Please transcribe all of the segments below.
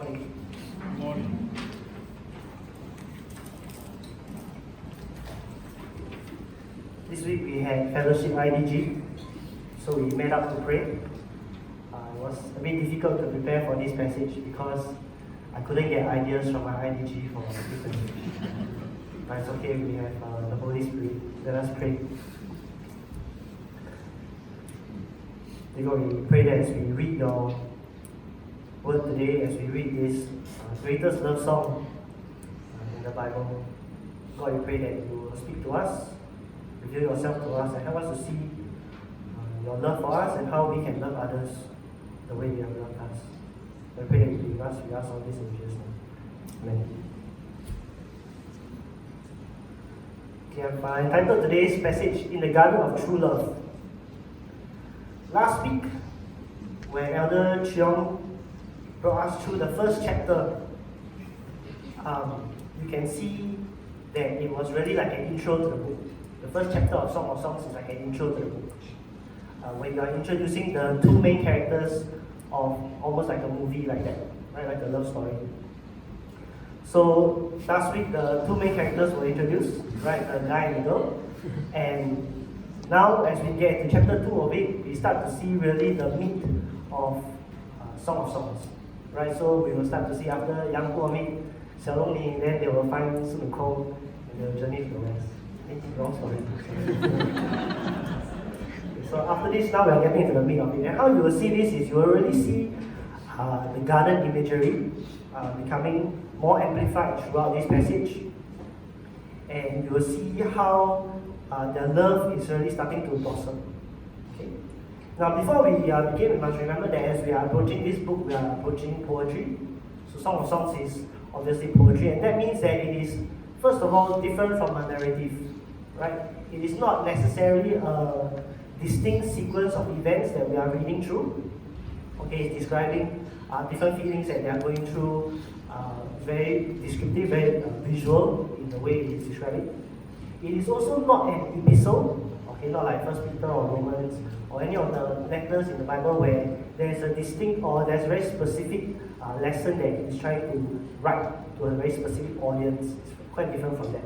Morning. Good morning. This week we had Fellowship IDG, so we met up to pray. It was a bit difficult to prepare for this passage because I couldn't get ideas from my IDG for this passage. But it's okay, we have the Holy Spirit. Let us pray. Dear God, we pray that as we read your word today, as we read this greatest love song in the Bible, God, we pray that you will speak to us, reveal yourself to us, and help us to see your love for us and how we can love others the way you have loved us. We pray that you be with us. We ask all this in Jesus' name. Amen. Okay, I've entitled today's passage In the Garden of True Love. Last week, when Elder Cheong brought us through the first chapter, you can see that it was really like an intro to the book. The first chapter of Song of Songs is like an intro to the book. When you are introducing the two main characters of almost like a movie like that, right? Like a love story. So last week the two main characters were introduced, right? A guy and a girl. And now as we get to chapter 2 of it, we start to see really the meat of Song of Songs, right? So we will start to see after Yang Guo meet Xiao Long Ni, then they will find Sun Wukong and they will journey to the west. Wrong story. So after this, now we are getting into the meat of it. And how you will see this is you will really see the garden imagery becoming more amplified throughout this passage. And you will see how their love is really starting to blossom. Okay. Now before we begin, we must remember that as we are approaching this book, we are approaching poetry. So Song of Songs is obviously poetry, and that means that it is, first of all, different from a narrative. Right? It is not necessarily a distinct sequence of events that we are reading through. Okay, it's describing different feelings that they are going through, very descriptive, very visual in the way it is describing. It is also not an epistle, okay, not like First Peter or Romans or any of the letters in the Bible where there is a distinct or there's a very specific lesson that he is trying to write to a very specific audience. It's quite different from that.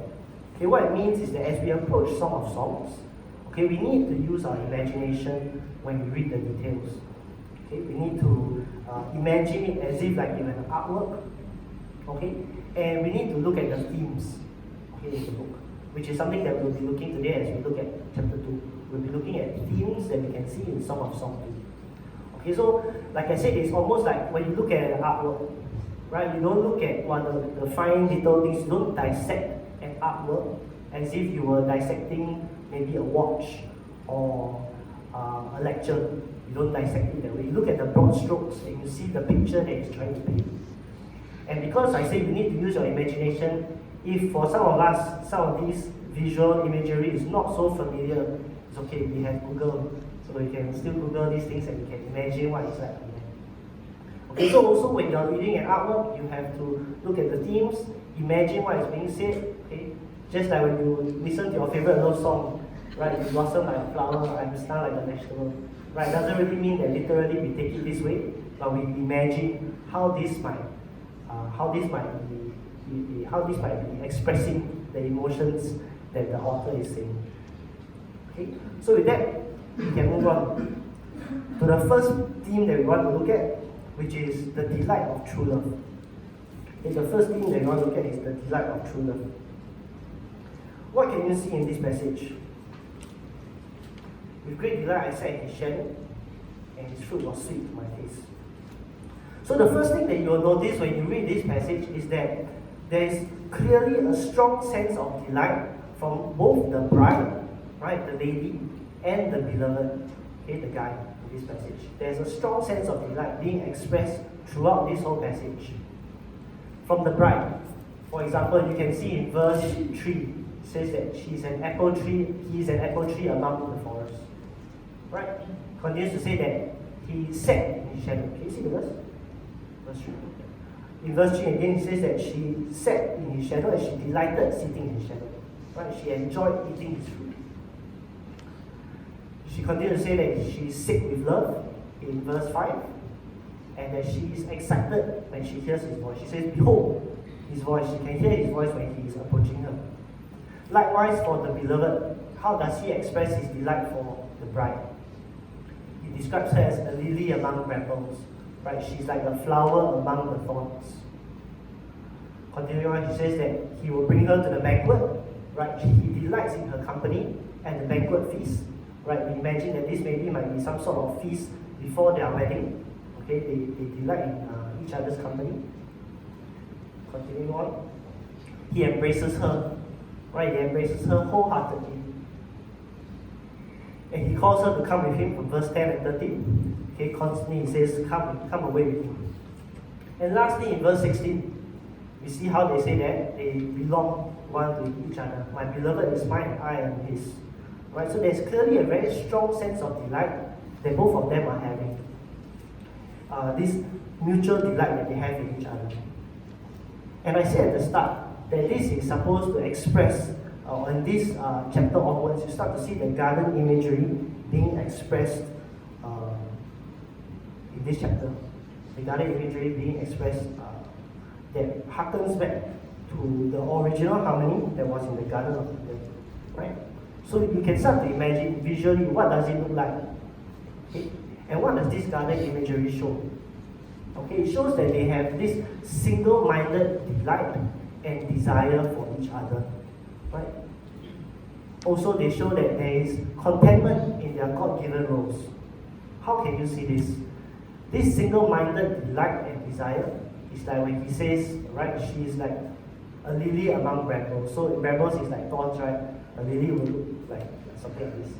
Okay, what it means is that as we approach Song of Songs, okay, we need to use our imagination when we read the details. Okay, we need to imagine it as if like in an artwork. Okay, and we need to look at the themes, okay, in the book, which is something that we'll be looking today as we look at chapter 2. We'll be looking at themes that we can see in Song of Songs 2. Okay, so like I said, it's almost like when you look at an artwork, right? You don't look at the fine little things. You don't dissect an artwork as if you were dissecting maybe a watch or a lecture. You don't dissect it that way. You look at the broad strokes and you see the picture that it's trying to paint. And because I say you need to use your imagination, if for some of us, some of this visual imagery is not so familiar, it's okay, we have Google, so we can still Google these things and we can imagine what it's like. Okay, so also when you're reading an artwork, you have to look at the themes, imagine what is being said. Okay, just like when you listen to your favorite love song, right? You blossom like a flower, I'm stunned like a vegetable. Right? Doesn't really mean that literally we take it this way, but we imagine how this might be expressing the emotions that the author is saying. Okay, so with that, we can move on to the first theme that we want to look at, which is the delight of true love. Okay, the first theme that we want to look at is the delight of true love. What can you see in this passage? With great delight I sat in his shadow, and his fruit was sweet to my taste. So the first thing that you will notice when you read this passage is that there is clearly a strong sense of delight from both the bride, right, the lady, and the beloved, okay, the guy in this passage. There's a strong sense of delight being expressed throughout this whole passage. From the bride, for example, you can see in verse 3, it says that he is an apple tree among the forest. Right? Continues to say that he sat in his shadow. Can you see the verse? Verse 3. In verse 3 again, it says that she sat in his shadow and she delighted sitting in his shadow. Right? She enjoyed eating his fruit. She continues to say that she is sick with love in verse 5. and that she is excited when she hears his voice. She says, behold, his voice. She can hear his voice when he is approaching her. Likewise for the beloved, how does he express his delight for the bride? He describes her as a lily among brambles, right? She's like a flower among the thorns. Continuing on, he says that he will bring her to the banquet, right? He delights in her company and the banquet feast, right? We imagine that this maybe might be some sort of feast before their wedding. Okay, they delight in each other's company. Continuing on, he embraces her, right? He embraces her wholeheartedly. And he calls her to come with him from verse 10 and 13. Okay, constantly he says, come away with me. And lastly, in verse 16, we see how they say that they belong one to each other. My beloved is mine, I am his. Right? So there's clearly a very strong sense of delight that both of them are having. This mutual delight that they have in each other. And I said at the start that this is supposed to express, in this chapter onwards, you start to see the garden imagery being expressed in this chapter. The garden imagery being expressed that harkens back to the original harmony that was in the Garden of Eden, right? So you can start to imagine visually what does it look like, okay? And what does this garden imagery show? Okay, it shows that they have this single-minded delight and desire for each other, right? Also, they show that there is contentment in their God-given roles. How can you see this? This single-minded delight and desire is like when he says, right, she is like a lily among brambles. So brambles is like thorns, right? A lily will look like something like this.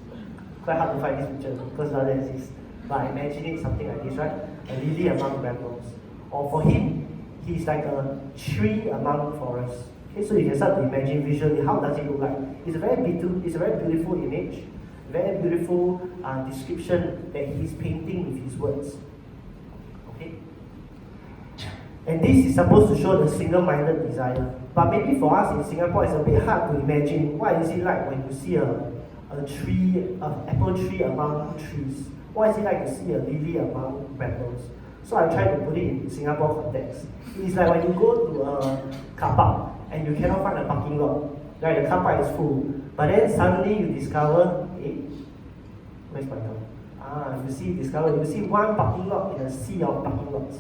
Quite hard to find this picture because none of exists. But I imagine it something like this, right? A lily among brambles. Or for him, he's like a tree among forests. Okay, so you can start to imagine visually how does it look like. It's a very beautiful image, very beautiful description that he's painting with his words. Okay. And this is supposed to show the single-minded desire. But maybe for us in Singapore, it's a bit hard to imagine what is it like when you see a tree, an apple tree among trees. What is it like to see a lily among brambles? So I try to put it in Singapore context. It's like when you go to a car park and you cannot find a parking lot. Right, the car park is full. But then suddenly you discover, where's my dog? You see one parking lot in a sea of parking lots.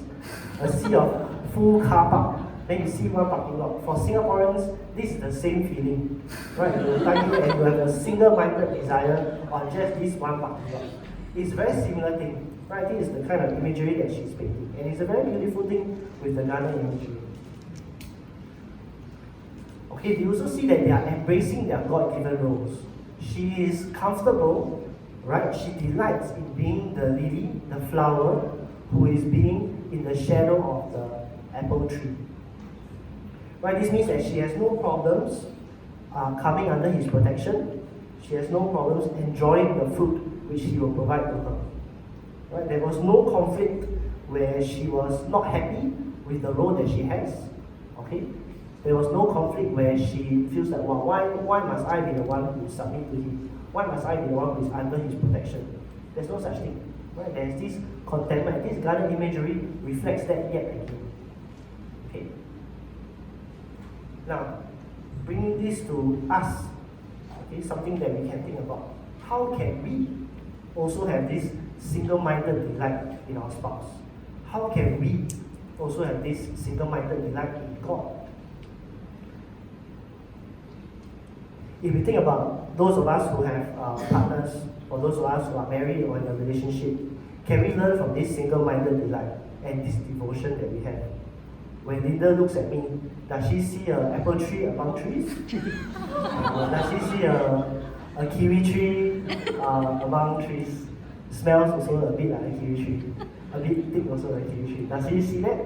A sea of full car park. Then you see one parking lot. For Singaporeans, this is the same feeling. Right? You and you have a single-minded desire on just this one parking lot. It's a very similar thing. Right? I think it's the kind of imagery that she's painting. And it's a very beautiful thing with the garden imagery. Okay, you also see that they are embracing their God-given roles. She is comfortable, right? She delights in being the lily, the flower, who is being in the shadow of the apple tree. Right? This means that she has no problems coming under his protection. She has no problems enjoying the fruit which he will provide to her. Right? There was no conflict where she was not happy with the role that she has. Okay? There was no conflict where she feels that, well, why must I be the one who submit to him? Why must I be the one who is under his protection? There's no such thing. Right? There's this contentment. This garden imagery reflects that yet again. Okay. Now, bringing this to us, okay, something that we can think about. How can we also have this single-minded delight in our spouse? How can we also have this single-minded delight in God? If we think about those of us who have partners, or those of us who are married or in a relationship, can we learn from this single-minded delight and this devotion that we have? When Linda looks at me, does she see an apple tree among trees? Does she see a kiwi tree among trees? Smells also a bit like a kiwi tree. A bit thick also like a kiwi tree. Does she see that?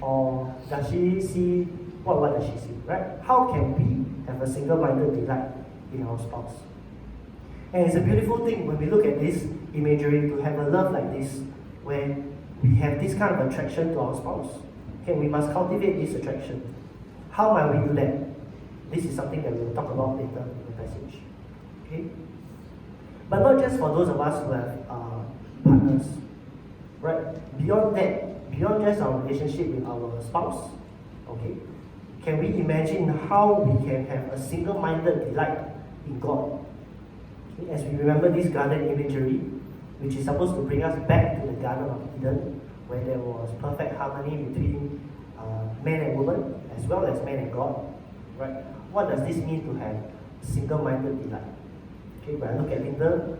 Or does she see, what does she see, right? How can we have a single-minded delight in our spouse? And it's a beautiful thing when we look at this imagery to have a love like this, where we have this kind of attraction to our spouse. Okay, we must cultivate this attraction. How might we do that? This is something that we'll talk about later in the passage. Okay? But not just for those of us who have partners. Right? Beyond that, beyond just our relationship with our spouse, okay, can we imagine how we can have a single-minded delight in God? Okay, as we remember this garden imagery, which is supposed to bring us back to the Garden of Eden, where there was perfect harmony between man and woman, as well as man and God, right? What does this mean to have single-minded delight? Okay, when I look at Linda,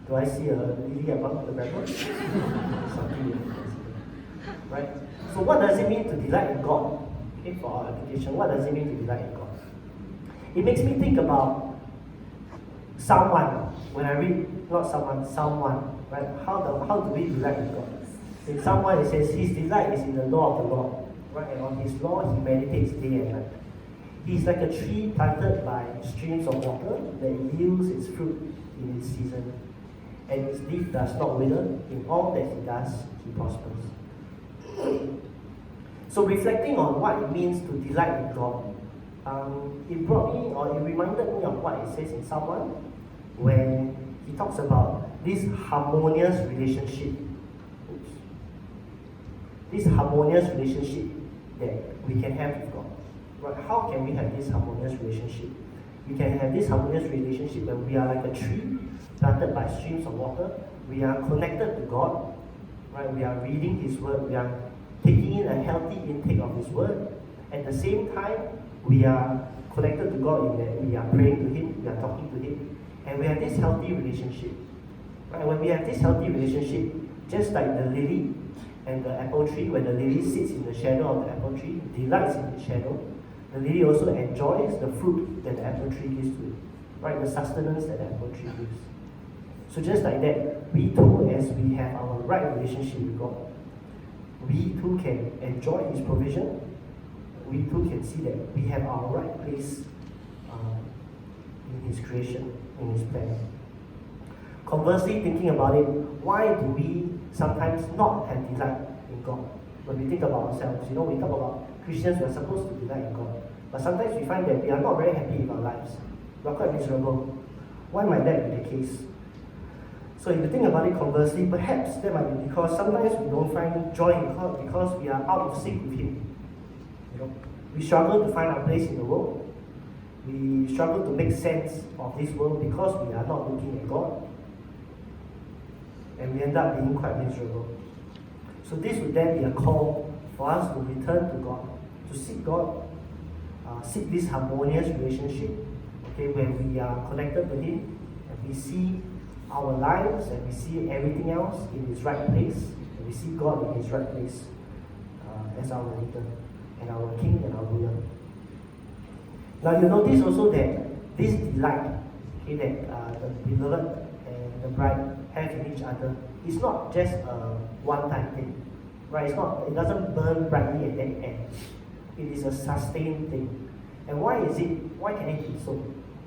do I see a lily among the brambles? Something, right? So what does it mean to delight in God? Okay, for our application, what does it mean to delight in God? It makes me think about someone. When I read, not someone, right? How do we delight in God? In someone, it says, his delight is in the law of the Lord, right? And on his law, he meditates day and night. He is like a tree planted by streams of water that yields its fruit in its season, and its leaf does not wither. In all that he does, he prospers. So reflecting on what it means to delight in God, it reminded me of what it says in Psalm 1, when he talks about this harmonious relationship. This harmonious relationship that we can have with God. Right? How can we have this harmonious relationship? We can have this harmonious relationship when we are like a tree planted by streams of water. We are connected to God. Right? We are reading His Word. We are taking in a healthy intake of His Word. At the same time, we are connected to God in that we are praying to Him, we are talking to Him, and we have this healthy relationship. Right? When we have this healthy relationship, just like the lily and the apple tree, when the lily sits in the shadow of the apple tree, delights in its shadow, the lily also enjoys the fruit that the apple tree gives to it, right? The sustenance that the apple tree gives. So just like that, we too, as we have our right relationship with God, we too can enjoy His provision. We too can see that we have our right place in His creation, in His plan. Conversely, thinking about it, why do we sometimes not have delight in God? When we think about ourselves, we talk about Christians, we are supposed to delight in God. But sometimes we find that we are not very happy with our lives. We are quite miserable. Why might that be the case? So if you think about it conversely, perhaps that might be because sometimes we don't find joy in God because we are out of sync with Him. We struggle to find our place in the world. We struggle to make sense of this world because we are not looking at God. And we end up being quite miserable. So this would then be a call for us to return to God, to seek God, seek this harmonious relationship, okay, where we are connected to Him, and we see our lives, and we see everything else in His right place, and we see God in His right place as our leader, and our King, and our ruler. Now you notice also that this delight, okay, that the beloved and the bride have in each other, is not just a one-time thing, right? It doesn't burn brightly and then end. It is a sustained thing. And why can it be so?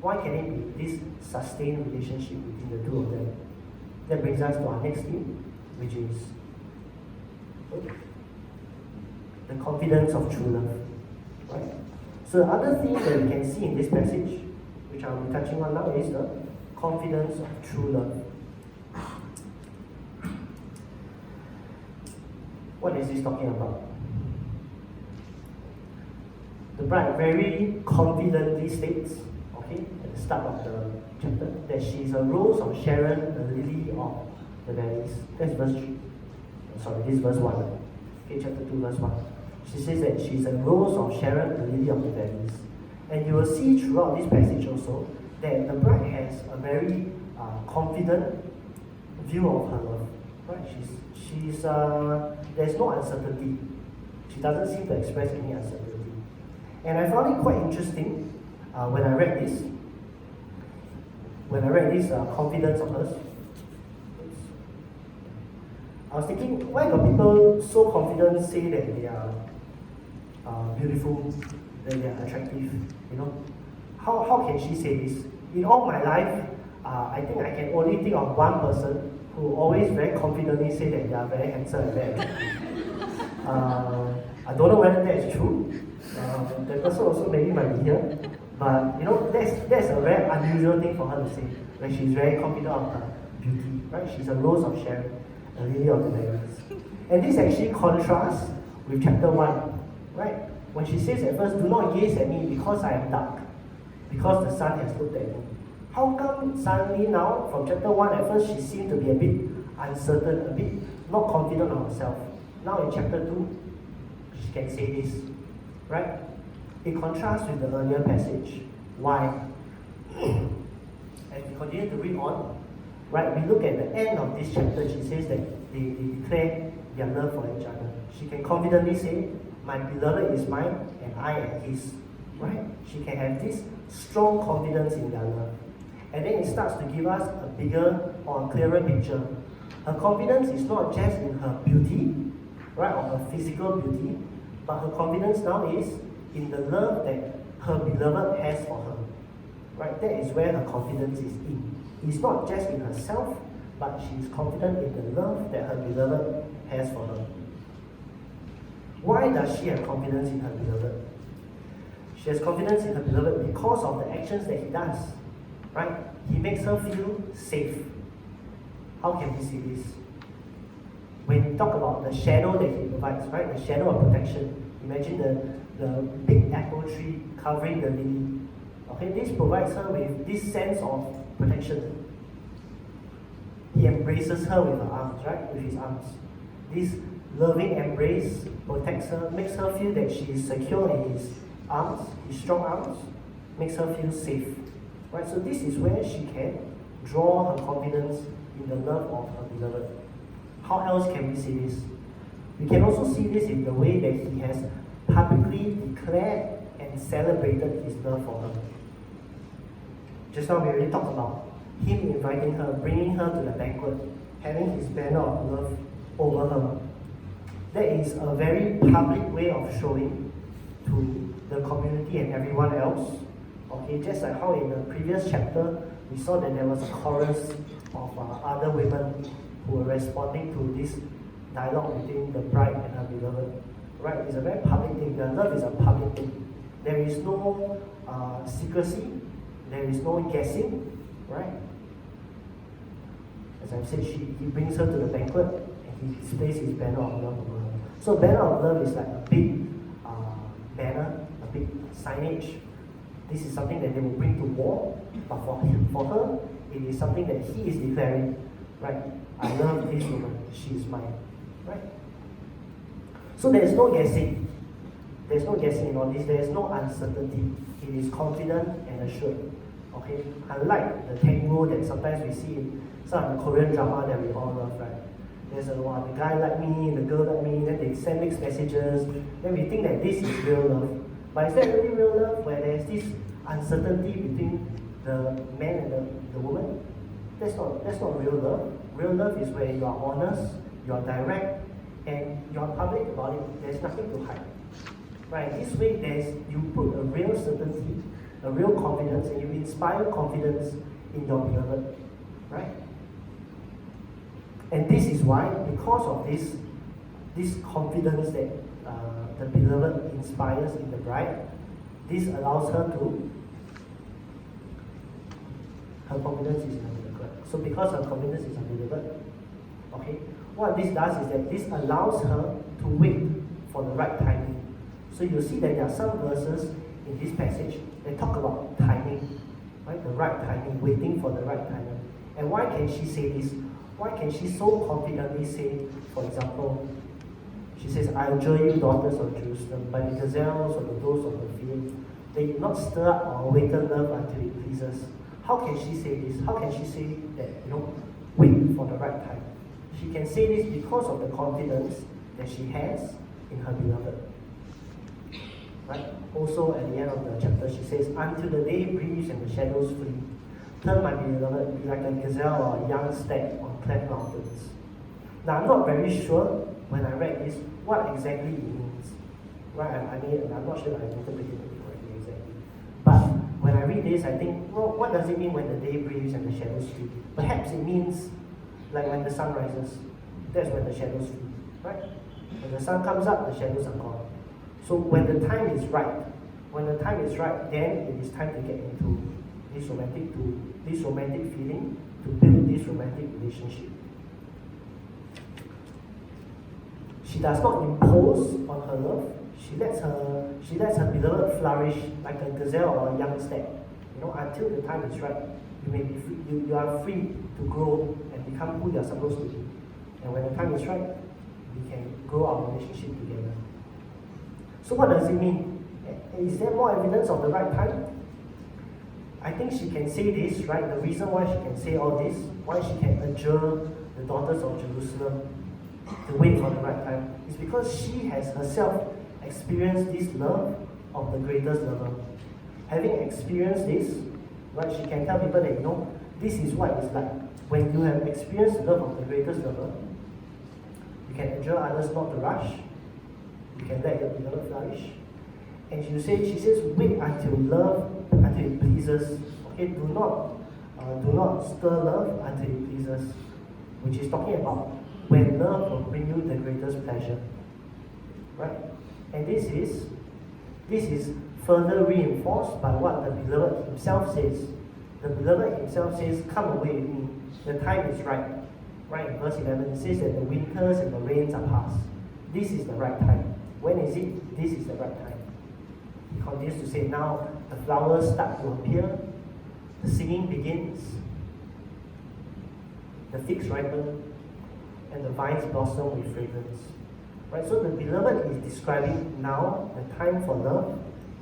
Why can it be this sustained relationship between the two of them? That brings us to our next theme, which is the confidence of true love. Right? So the other theme that we can see in this passage, which I'll be touching on now, is the confidence of true love. What is this talking about? The bride very confidently states, okay, at the start of the chapter, that she is a rose of Sharon, a lily of the valleys. That's verse 3. Sorry, this is verse 1. Okay, chapter 2, verse 1. She says that she is a rose of Sharon, a lily of the valleys. And you will see throughout this passage also that the bride has a very confident view of her love. Right? There's no uncertainty. She doesn't seem to express any uncertainty. And I found it quite interesting when I read this. When I read this confidence of hers, I was thinking, why do people so confident say that they are beautiful, that they are attractive? How can she say this? In all my life, I think I can only think of one person who always very confidently say that they are very handsome and very attractive. I don't know whether that is true. That person also maybe might be here. But that's a very unusual thing for her to say, when she's very confident of her beauty. Right? She's a rose of Sharon, a lily of the valleys. And this actually contrasts with chapter 1, right? When she says at first, do not gaze at me because I am dark, because the sun has looked at me. How come suddenly now, from chapter 1, at first she seemed to be a bit uncertain, a bit not confident of herself. Now in chapter 2, she can say this, right? It contrasts with the earlier passage. Why? As we continue to read on, right, we look at the end of this chapter, she says that they declare their love for each other. She can confidently say, my beloved is mine and I am his, right? She can have this strong confidence in their love. And then it starts to give us a bigger or a clearer picture. Her confidence is not just in her beauty, right, or her physical beauty, but her confidence now is in the love that her beloved has for her. Right? That is where her confidence is in. It's not just in herself, but she is confident in the love that her beloved has for her. Why does she have confidence in her beloved? She has confidence in her beloved because of the actions that he does. Right? He makes her feel safe. How can we see this? When we talk about the shadow that he provides, right? The shadow of protection. Imagine the big apple tree covering the lily. Okay, this provides her with this sense of protection. He embraces her with her arms, right? With his arms. This loving embrace protects her, makes her feel that she is secure in his arms, his strong arms, makes her feel safe. Right? So this is where she can draw her confidence in the love of her beloved. How else can we see this? We can also see this in the way that he has publicly declared and celebrated his love for her. Just now we already talked about him inviting her, bringing her to the banquet, having his banner of love over her. That is a very public way of showing to the community and everyone else. Okay, just like how in the previous chapter we saw that there was a chorus of other women who were responding to this dialogue between the bride and her beloved. Right? It's a very public thing. The love is a public thing. There is no secrecy. There is no guessing. Right? As I've said, he brings her to the banquet and he displays his banner of love over her. So banner of love is like a big banner, a big signage. This is something that they will bring to war, but for her, it is something that he is declaring, right? I love this woman, she is mine, right? So there is no guessing. There is no guessing in all this. There is no uncertainty. It is confident and assured. Okay, unlike the tango that sometimes we see in some of the Korean drama that we all love, right? There's the guy like me, the girl like me, then they send mixed messages, then we think that this is real love. But is that really real love where there's this uncertainty between the man and the woman? That's not real love. Real love is where you are honest, you are direct, and you are public about it. There's nothing to hide. Right? This way you put a real certainty, a real confidence, and you inspire confidence in your beloved. Right? And this is why, because of this confidence that the beloved inspires in the bride, this allows her confidence is in her beloved. So because her confidence is in her beloved, okay, what this does is that this allows her to wait for the right timing. So you see that there are some verses in this passage that talk about timing, right? The right timing, waiting for the right timing. And why can she say this? Why can she so confidently say, for example, she says, I adjure you, daughters of Jerusalem, by the gazelles or the does of the field, they did not stir up or awaken love until it pleases. How can she say this? How can she say that, wait for the right time? She can say this because of the confidence that she has in her beloved. Right? Also, at the end of the chapter, she says, until the day breathes and the shadows flee, turn my beloved be like a gazelle or a young stag on cleft mountains. Now, I'm not very sure when I read this what exactly it means. Right? I'm not sure I interpreted it correctly exactly. But when I read this, I think, well, what does it mean when the day breathes and the shadows flee? Perhaps it means like when the sun rises, that's when the shadows flee. Right? When the sun comes up, the shadows are gone. So when the time is right, then it is time to get into this romantic feeling, to build this romantic relationship. She does not impose on her love. She lets her beloved flourish like a gazelle or a young stag. Until the time is right, you may be free, you are free to grow and become who you are supposed to be. And when the time is right, we can grow our relationship together. So what does it mean? Is there more evidence of the right time? I think she can say this, right? The reason why she can say all this, why she can adjure the daughters of Jerusalem to wait for the right time, is because she has herself experienced this love of the greatest lover. Having experienced this, right, she can tell people that, this is what it's like. When you have experienced the love of the greatest lover, you can adjure others not to rush. You can let your beloved flourish. And she says, wait until it pleases. Okay, do not stir love until it pleases, which is talking about when love will bring you the greatest pleasure, right? And this is further reinforced by what the beloved himself says. The beloved himself says, "Come away with me. The time is right." Right in verse 11, it says that the winters and the rains are past. This is the right time. When is it? This is the right time. He continues to say, now the flowers start to appear, the singing begins, the figs ripen, and the vines blossom with fragrance. Right? So the beloved is describing now the time for love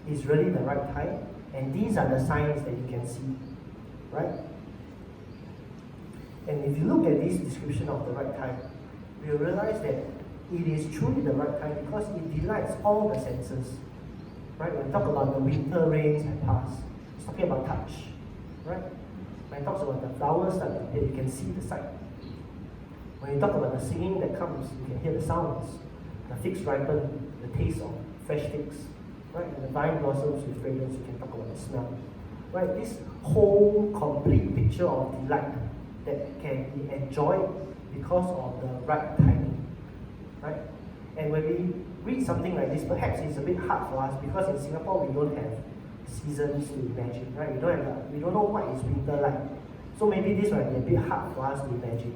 is really the right time, and these are the signs that you can see. Right? And if you look at this description of the right time, you'll realize that it is truly the right time because it delights all the senses. Right? When we talk about the winter rains have passed, it's talking about touch. Right? When it talks about the flowers that appear, you can see the sight. When you talk about the singing that comes, you can hear the sounds. The figs ripen, the taste of fresh figs. Right? And the vine blossoms with fragrance, you can talk about the smell. Right? This whole complete picture of delight that can be enjoyed because of the right timing. Right? And when we read something like this, perhaps it's a bit hard for us because in Singapore we don't have seasons to imagine, right? We don't know what is winter like. So maybe this might be a bit hard for us to imagine.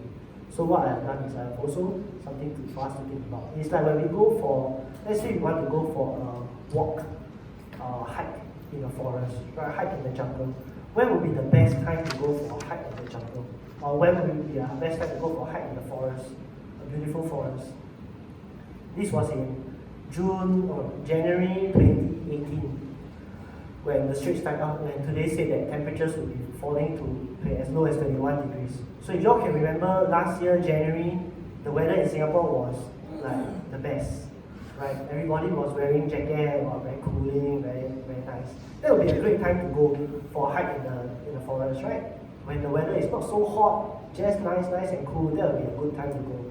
So what I've done is I've also something for us to think about. It's like when we go for, let's say we want to go for a walk, hike in the forest, right? Hike in the jungle. When would be the best time to go for a hike in the jungle? Or when would be the best time to go for a hike in the forest, a beautiful forest? This was in June or January 2018, when the Straits Times, when today said that temperatures would be falling to as low as 21 degrees. So if you all can remember, last year, January, the weather in Singapore was like the best, right? Everybody was wearing jacket or very cooling, very, very nice. That would be a great time to go for a hike in the forest, right? When the weather is not so hot, just nice and cool, that would be a good time to go.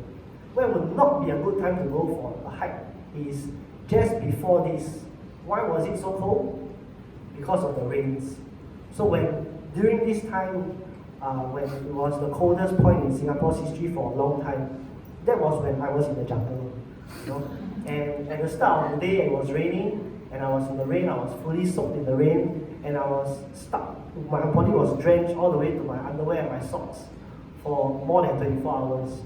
When would not be a good time to go for a hike is just before this. Why was it so cold? Because of the rains. So during this time, when it was the coldest point in Singapore's history for a long time, that was when I was in the jungle. And at the start of the day, it was raining, and I was in the rain. I was fully soaked in the rain, and I was stuck. My body was drenched all the way to my underwear and my socks for more than 24 hours.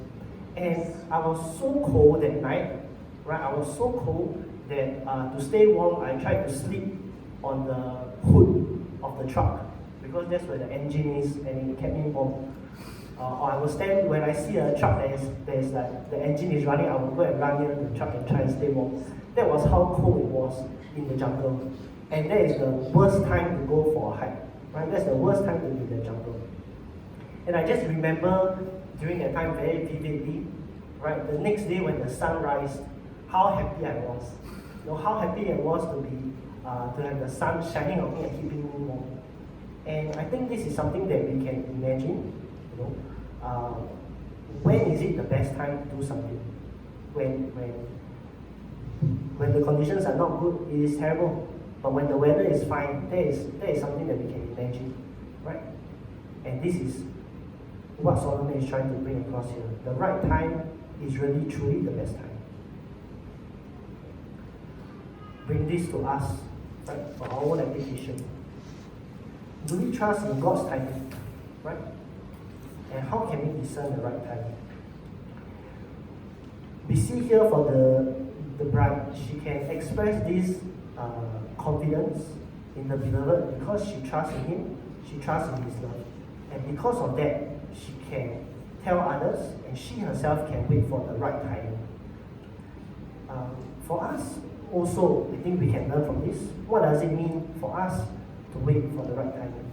And I was so cold that night, right? I was so cold that to stay warm, I tried to sleep on the hood of the truck because that's where the engine is, and it kept me warm. Or I will stand when I see a truck that is like the engine is running. I will go and run near the truck and try and stay warm. That was how cold it was in the jungle, and that is the worst time to go for a hike. Right? That's the worst time to be in the jungle. And I just remember during that time very vividly, right? The next day when the sun rised, how happy I was. How happy I was to have the sun shining on me and keeping me warm. And I think this is something that we can imagine. When is it the best time to do something? When the conditions are not good, it is terrible. But when the weather is fine, that is something that we can imagine, right? And this is what Solomon is trying to bring across here. The right time is really truly the best time. Bring this to us, right, for our own application. Do we trust in God's timing, right? And how can we discern the right time? we see here for the bride, she can express this confidence in the beloved because she trusts in him, she trusts in his love. And because of that, she can tell others, and she herself can wait for the right timing. For us, also, I think we can learn from this. What does it mean for us to wait for the right timing?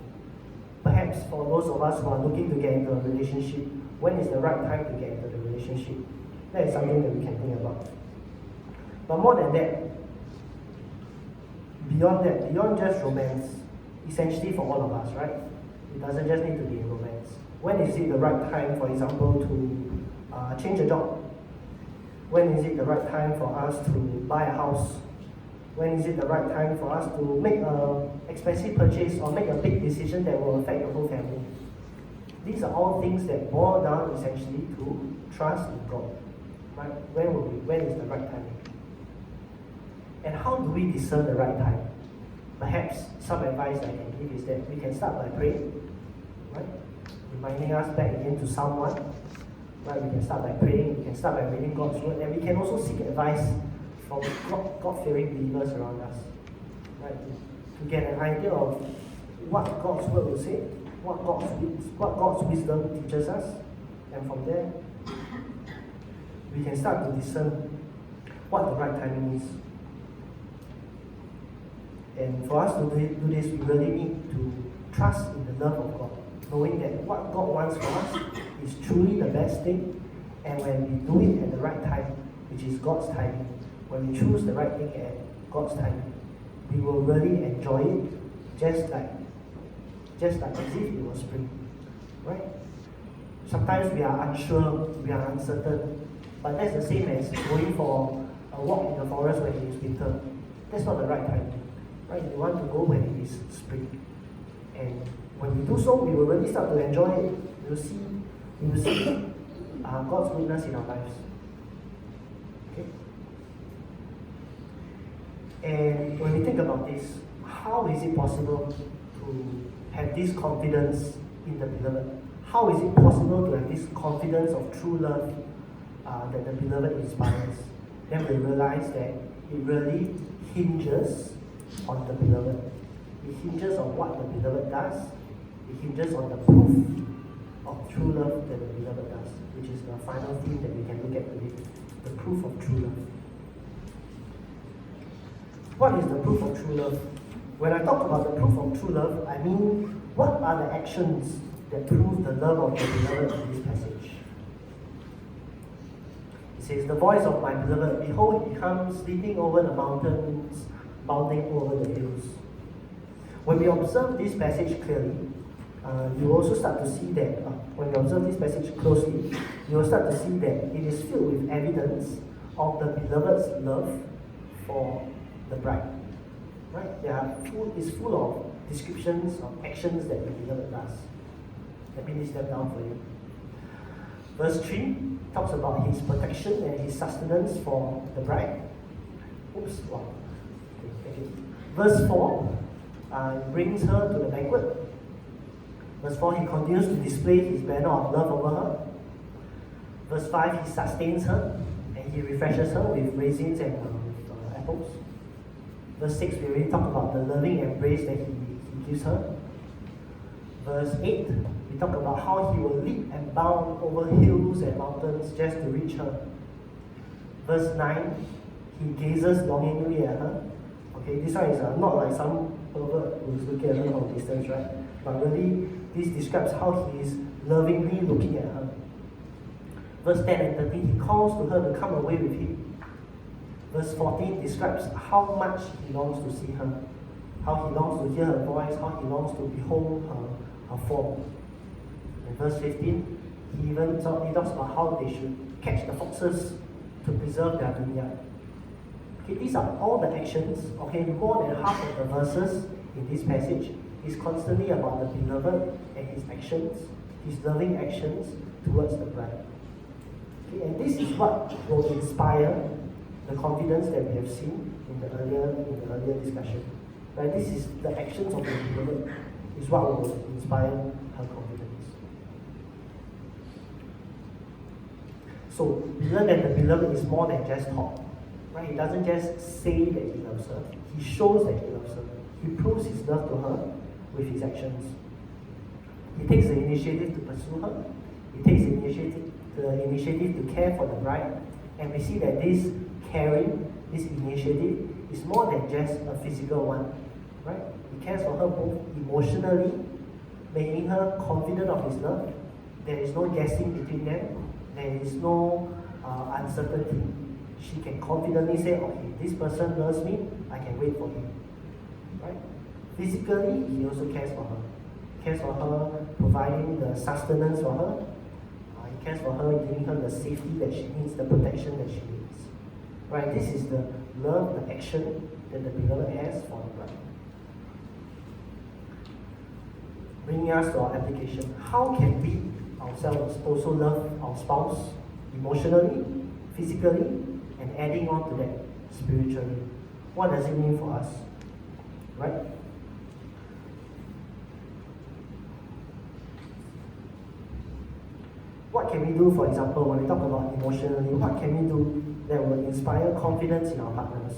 Perhaps for those of us who are looking to get into a relationship, when is the right time to get into the relationship? That is something that we can think about. But more than that, beyond just romance, essentially for all of us, right? It doesn't just need to be romance. When is it the right time, for example, to change a job? When is it the right time for us to buy a house? When is it the right time for us to make an expensive purchase or make a big decision that will affect the whole family? These are all things that boil down essentially to trust in God. Right? When is the right time? And how do we discern the right time? Perhaps some advice I can give is that we can start by praying, right? Reminding us back again to Psalm 1. Right? We can start by praying, we can start by reading God's word, and we can also seek advice from God-fearing believers around us. Right? To get an idea of what God's word will say, what God's wisdom teaches us, and from there we can start to discern what the right timing is. And for us to do this, we really need to trust in the love of God, knowing that what God wants for us is truly the best thing, and when we do it at the right time, which is God's timing, when we choose the right thing at God's timing, we will really enjoy it just like as if it was spring, right? Sometimes we are unsure, we are uncertain, but that's the same as going for a walk in the forest when it is winter. That's not the right time, right? You want to go when it is spring, and when we do so, we will really start to enjoy it. We will see God's goodness in our lives. Okay. And when we think about this, how is it possible to have this confidence in the beloved? How is it possible to have this confidence of true love that the beloved inspires? Then we realize that it really hinges on the beloved. It hinges on what the beloved does. It hinges on the proof of true love that the beloved does, which is the final theme that we can look at today, the proof of true love. What is the proof of true love? When I talk about the proof of true love, I mean, what are the actions that prove the love of the beloved in this passage? It says, "The voice of my beloved, behold, he comes leaping over the mountains, bounding over the hills." When we observe this passage clearly, you also start to see that, when you observe this passage closely, you will start to see that it is filled with evidence of the beloved's love for the bride. Right? It's full of descriptions of actions that the beloved does. Let me list them down for you. Verse 3 talks about his protection and his sustenance for the bride. Oops, wow. Okay, thank you. Verse 4 brings her to the banquet. Verse 4, he continues to display his banner of love over her. Verse 5, he sustains her and he refreshes her with raisins and with apples. Verse 6, we already talked about the loving embrace that he gives her. Verse 8, we talk about how he will leap and bound over hills and mountains just to reach her. Verse 9, he gazes longingly at her. Okay, this one is not like some pervert who's looking at her from a distance, right? But really, this describes how he is lovingly looking at her. Verse 10 and 13, he calls to her to come away with him. Verse 14 describes how much he longs to see her, how he longs to hear her voice, how he longs to behold her form. In verse 15, he talks about how they should catch the foxes to preserve their vineyard. Okay, these are all the actions. Okay, more than half of the verses in this passage is constantly about the beloved and his actions, his loving actions towards the bride. Okay, and this is what will inspire the confidence that we have seen in the earlier discussion. Right? This is the actions of the beloved is what will inspire her confidence. So we learn that the beloved is more than just talk. Right? He doesn't just say that he loves her. He shows that he loves her. He proves his love to her with his actions. He takes the initiative to pursue her. He takes the initiative to care for the bride. And we see that this caring, this initiative, is more than just a physical one. Right? He cares for her both emotionally, making her confident of his love. There is no guessing between them. There is no uncertainty. She can confidently say, okay, this person loves me, I can wait for him. Right? Physically, he also cares for her. He cares for her, providing the sustenance for her. He cares for her, giving her the safety that she needs, the protection that she needs. Right? This is the love, the action that the beloved has for the bride. Bringing us to our application. How can we ourselves also love our spouse emotionally, physically, and adding on to that spiritually? What does it mean for us? Right? What can we do, for example, when we talk about emotionally, what can we do that will inspire confidence in our partners?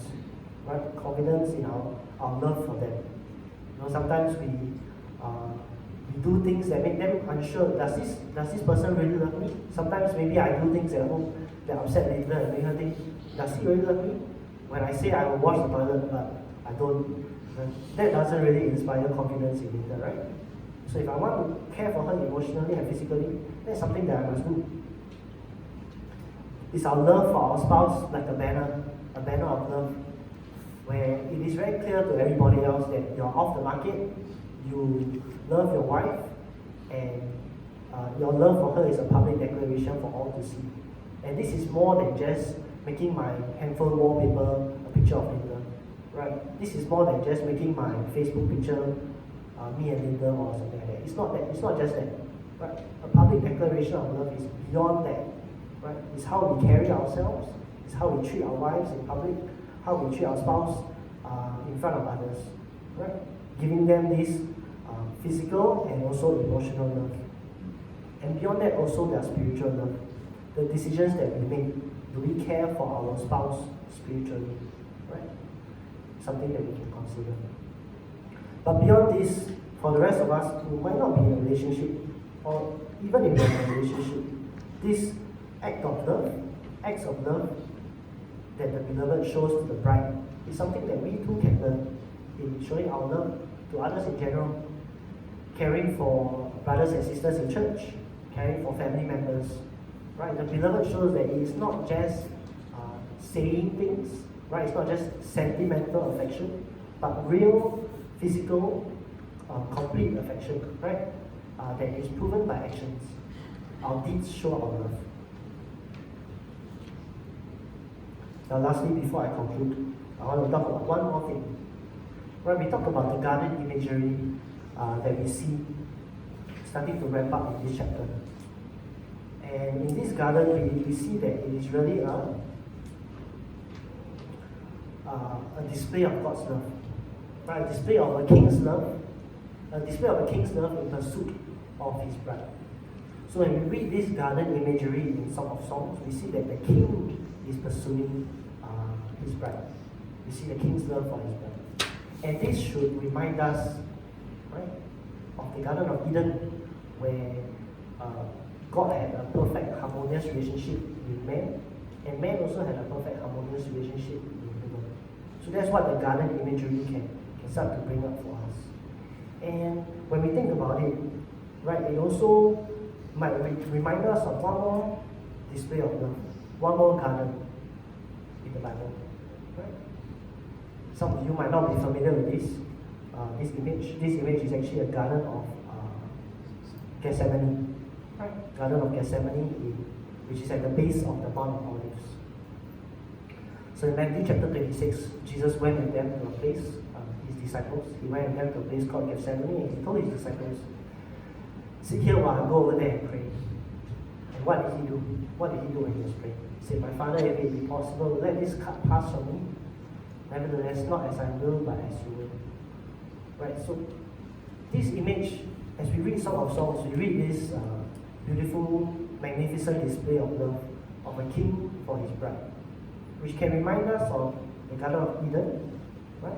Right? Confidence in our love for them. You know, sometimes we do things that make them unsure. Does this person really love me? Sometimes maybe I do things at home that upset Linda and make her think, does he really love me? When I say I will wash the toilet, but I don't, that doesn't really inspire confidence in Linda, right? So if I want to care for her emotionally and physically, that's something that I must do. Is our love for our spouse like a banner of love, where it is very clear to everybody else that you're off the market, you love your wife, and your love for her is a public declaration for all to see. And this is more than just making my handphone wallpaper a picture of Linda, right? This is more than just making my Facebook picture me and Linda or something like that. It's not that. It's not just that, right? A public declaration of love is beyond that, right? It's how we carry ourselves. It's how we treat our wives in public, how we treat our spouse in front of others, right? Giving them this physical and also emotional love. And beyond that, also their spiritual love. The decisions that we make, do we care for our spouse spiritually, right? Something that we can consider. But beyond this, for the rest of us who might not be in a relationship, or even if we're in a relationship, this acts of love that the beloved shows to the bride is something that we too can learn in showing our love to others in general. Caring for brothers and sisters in church, caring for family members, right? The beloved shows that it is not just saying things, right? It's not just sentimental affection, but real, physical, complete affection, right? That is proven by actions. Our deeds show our love. Now lastly, before I conclude, I want to talk about one more thing. Right, we talked about the garden imagery that we see starting to ramp up in this chapter. And in this garden, we see that it is really a display of God's love. Right, a display of a king's love. A display of a king's love in pursuit of his bride. So when we read this garden imagery in Song of Songs, we see that the king is pursuing his bride. We see the king's love for his bride. And this should remind us, right, of the Garden of Eden, where God had a perfect harmonious relationship with man, and man also had a perfect harmonious relationship with woman. So that's what the garden imagery can start to bring up for us. And when we think about it, right, it also might remind us of one more display of love, one more garden in the Bible. Right? Some of you might not be familiar with this. This image is actually a garden of Gethsemane. Right? Garden of Gethsemane, which is at the base of the Mount of Olives. So in Matthew chapter 26, Jesus went with them to a place, his disciples. He went with them to a place called Gethsemane, and he told his disciples, "Sit here while I go over there and pray." And what did he do? What did he do when he was praying? He said, "My Father, if it be possible, let this cup pass from me. Nevertheless, not as I will, but as you will." Right, so this image, as we read Song of Songs, we read this beautiful, magnificent display of love of of a king for his bride, which can remind us of the Garden of Eden, right?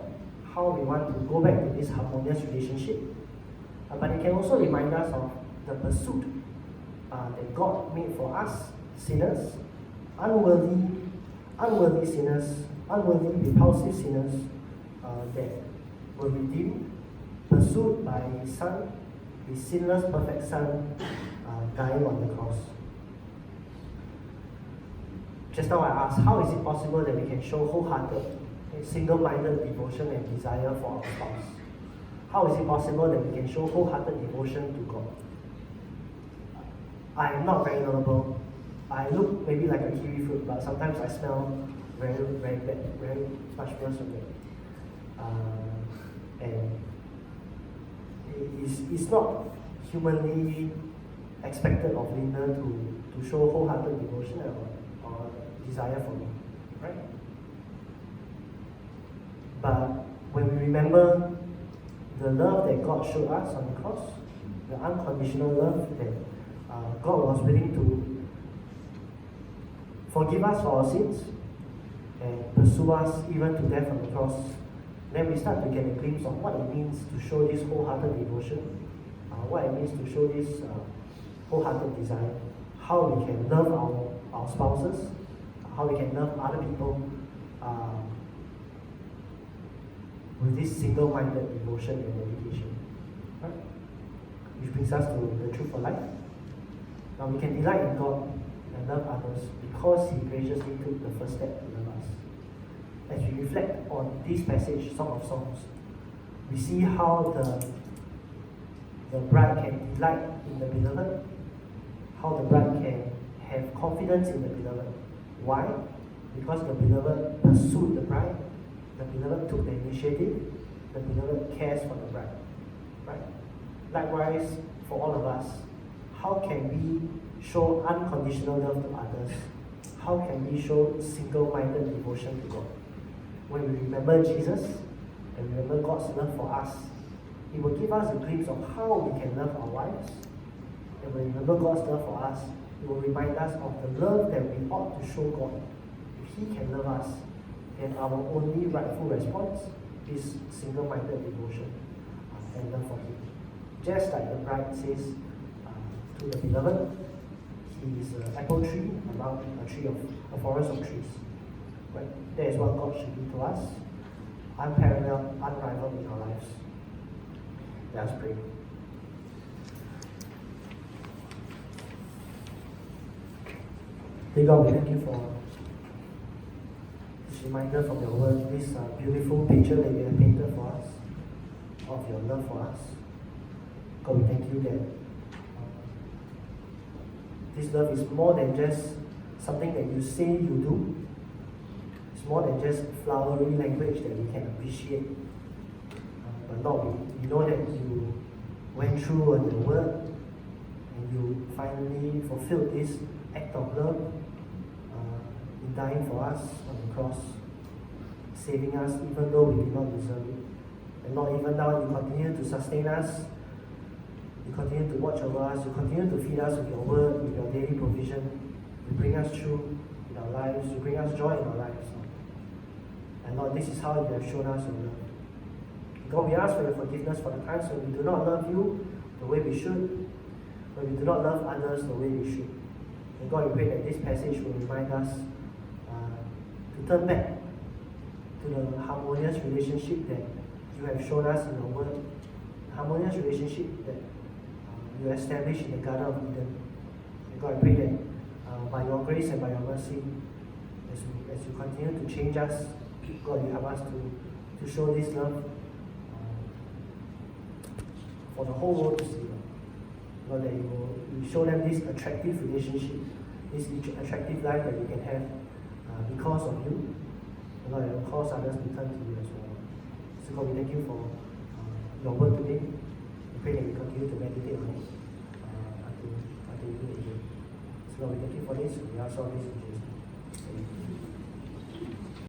How we want to go back to this harmonious relationship. But it can also remind us of the pursuit that God made for us, sinners, unworthy sinners, unworthy, repulsive sinners that were redeemed, pursued by His Son, His sinless, perfect Son, dying on the cross. Just now I asked, how is it possible that we can show wholehearted, single-minded devotion and desire for our spouse? How is it possible that we can show wholehearted devotion to God? I am not very knowable. I look maybe like a kiwi fruit, but sometimes I smell very, very bad, very much worse than that. And it's not humanly expected of Linda to show wholehearted devotion or desire for me, right? But when we remember the love that God showed us on the cross, the unconditional love that God was willing to forgive us for our sins and pursue us even to death on the cross, then we start to get a glimpse of what it means to show this wholehearted devotion, what it means to show this wholehearted desire, how we can love our spouses, how we can love other people with this single-minded devotion and dedication. Right? Which brings us to the truth for life. Now we can delight in God and love others because He graciously took the first step to love us. As we reflect on this passage, Song of Songs, we see how the bride can delight in the beloved, how the bride can have confidence in the beloved. Why? Because the beloved pursued the bride, the beloved took the initiative, the beloved cares for the bride. Right? Likewise, for all of us, how can we show unconditional love to others? How can we show single-minded devotion to God? When we remember Jesus and remember God's love for us, it will give us a glimpse of how we can love our wives. And when we remember God's love for us, it will remind us of the love that we ought to show God. If He can love us, then our only rightful response is single-minded devotion and love for Him. Just like the bride says to the beloved, He is an apple tree among a forest of trees. Right? That is what God should be to us, unparalleled, unrivaled in our lives. Let us pray. Dear God, we thank you for this reminder from your word, this beautiful picture that you have painted for us of your love for us. God, we thank you that this love is more than just something that you say you do. It's more than just flowery language that we can appreciate. But Lord, we know that you went through on your word and you finally fulfilled this act of love in dying for us on the cross, saving us even though we did not deserve it. And Lord, even now you continue to sustain us, you continue to watch over us, you continue to feed us with your word, with your daily provision. You bring us through in our lives, you bring us joy in our lives. And Lord, this is how you have shown us your love. God, we ask for your forgiveness for the times when we do not love you the way we should, when we do not love others the way we should. And God, we pray that this passage will remind us to turn back to the harmonious relationship that you have shown us in your word, harmonious relationship that you established in the Garden of Eden. And God, I pray that by your grace and by your mercy, as you continue to change us, God, you help us to show this love for the whole world to see. Lord, that you show them this attractive relationship, this attractive life that we can have because of you. And Lord, it will cause others to turn to you as well. So God, we thank you for your word today. We pray that we continue to meditate on it until we meet again. So Lord, we thank you for this. We ask all this in Jesus' name. Amen.